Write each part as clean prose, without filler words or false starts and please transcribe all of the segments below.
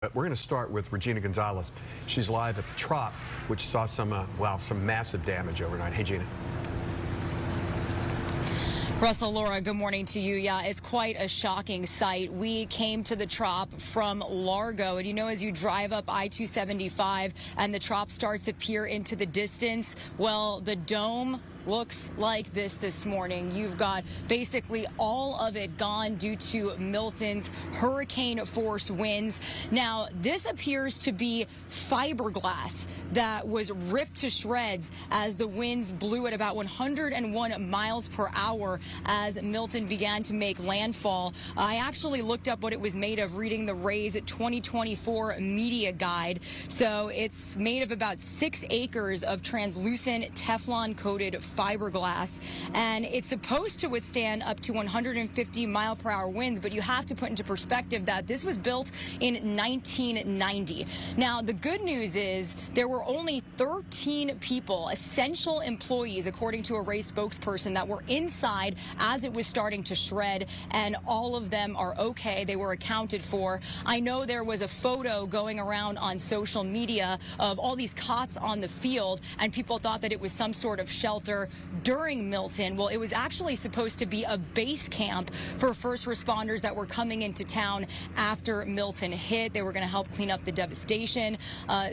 But we're going to start with Regina Gonzalez. She's live at the Trop, which saw some massive damage overnight. Hey, Gina. Russell, Laura, good morning to you. Yeah, it's quite a shocking sight. We came to the Trop from Largo, and as you drive up I-275 and the Trop starts to peer into the distance, well, the dome looks like this morning. You've got basically all of it gone due to Milton's hurricane force winds. Now, this appears to be fiberglass that was ripped to shreds as the winds blew at about 101 miles per hour as Milton began to make landfall. I actually looked up what it was made of reading the Ray's 2024 media guide. So it's made of about 6 acres of translucent Teflon coated fiberglass, and it's supposed to withstand up to 150 mile per hour winds, but you have to put into perspective that this was built in 1990. Now, the good news is there were only 13 people, essential employees, according to a Ray spokesperson, that were inside as it was starting to shred, and all of them are okay. They were accounted for. I know there was a photo going around on social media of all these cots on the field, and people thought that it was some sort of shelter during Milton. Well, it was actually supposed to be a base camp for first responders that were coming into town after Milton hit. They were going to help clean up the devastation.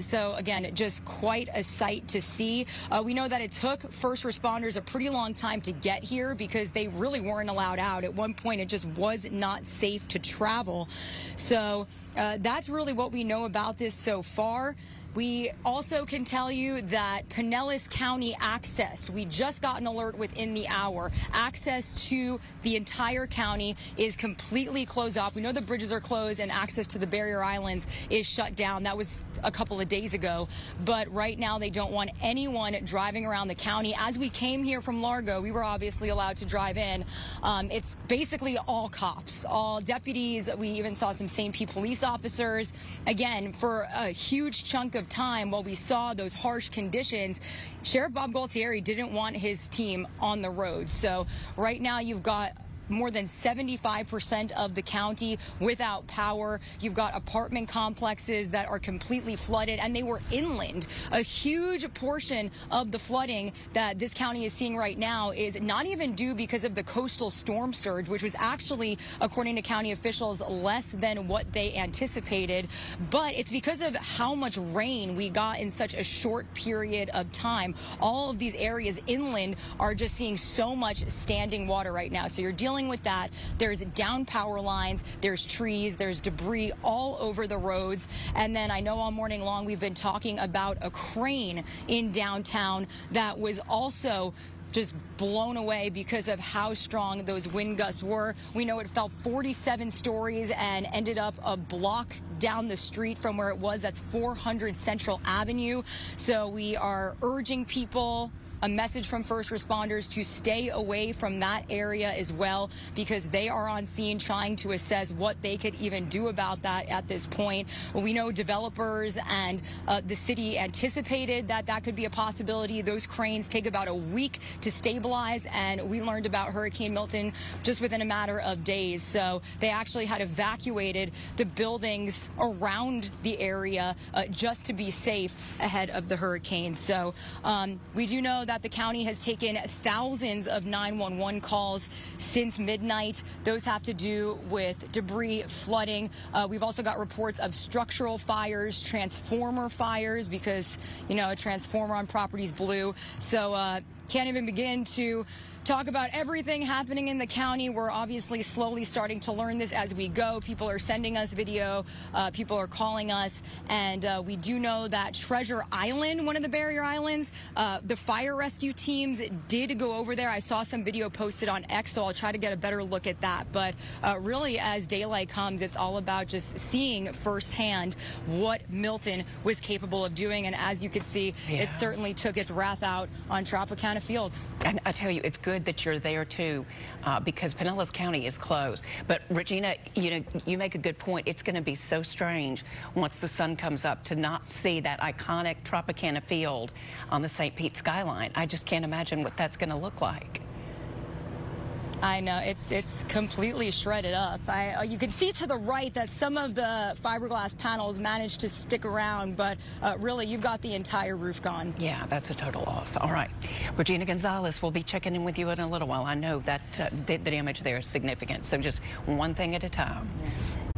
So again, just quite a sight to see. We know that it took first responders a pretty long time to get here because they really weren't allowed out. At one point, it just was not safe to travel. So that's really what we know about this so far. We also can tell you that Pinellas County access, we just got an alert within the hour. Access to the entire county is completely closed off. We know the bridges are closed and access to the barrier islands is shut down. That was a couple of days ago. But right now they don't want anyone driving around the county. As we came here from Largo, we were obviously allowed to drive in. It's basically all cops, all deputies. We even saw some St. Pete police officers. Again, for a huge chunk of time while we saw those harsh conditions, Sheriff Bob Gualtieri didn't want his team on the road. So right now you've got more than 75% of the county without power. You've got apartment complexes that are completely flooded, and they were inland. A huge portion of the flooding that this county is seeing right now is not even due because of the coastal storm surge, which was actually, according to county officials, less than what they anticipated. But it's because of how much rain we got in such a short period of time. All of these areas inland are just seeing so much standing water right now. So you're dealing with that. There's down power lines, there's trees, there's debris all over the roads. And then I know all morning long we've been talking about a crane in downtown that was also just blown away because of how strong those wind gusts were. We know it fell 47 stories and ended up a block down the street from where it was. That's 400 Central Avenue. So we are urging people, a message from first responders, to stay away from that area as well, because they are on scene trying to assess what they could even do about that at this point. We know developers and the city anticipated that that could be a possibility. Those cranes take about a week to stabilize, and we learned about Hurricane Milton just within a matter of days. So they actually had evacuated the buildings around the area just to be safe ahead of the hurricane. So we do know that the county has taken thousands of 911 calls since midnight. Those have to do with debris, flooding. We've also got reports of structural fires, transformer fires, because, a transformer on properties blew. So can't even begin to talk about everything happening in the county. We're obviously slowly starting to learn this as we go. People are sending us video. People are calling us. And we do know that Treasure Island, one of the barrier islands, the fire rescue teams did go over there. I saw some video posted on X, so I'll try to get a better look at that. But really, as daylight comes, it's all about just seeing firsthand what Milton was capable of doing. And as you can see, it certainly took its wrath out on Tropicana Field. And I tell you, it's good that you're there too, because Pinellas County is closed. But Regina, you make a good point. It's going to be so strange once the sun comes up to not see that iconic Tropicana Field on the St. Pete skyline. I just can't imagine what that's going to look like. I know, it's completely shredded up. You can see to the right that some of the fiberglass panels managed to stick around, but really you've got the entire roof gone. Yeah, that's a total loss. All right. Regina Gonzalez, we'll be checking in with you in a little while. I know that the damage there is significant, so just one thing at a time. Yeah.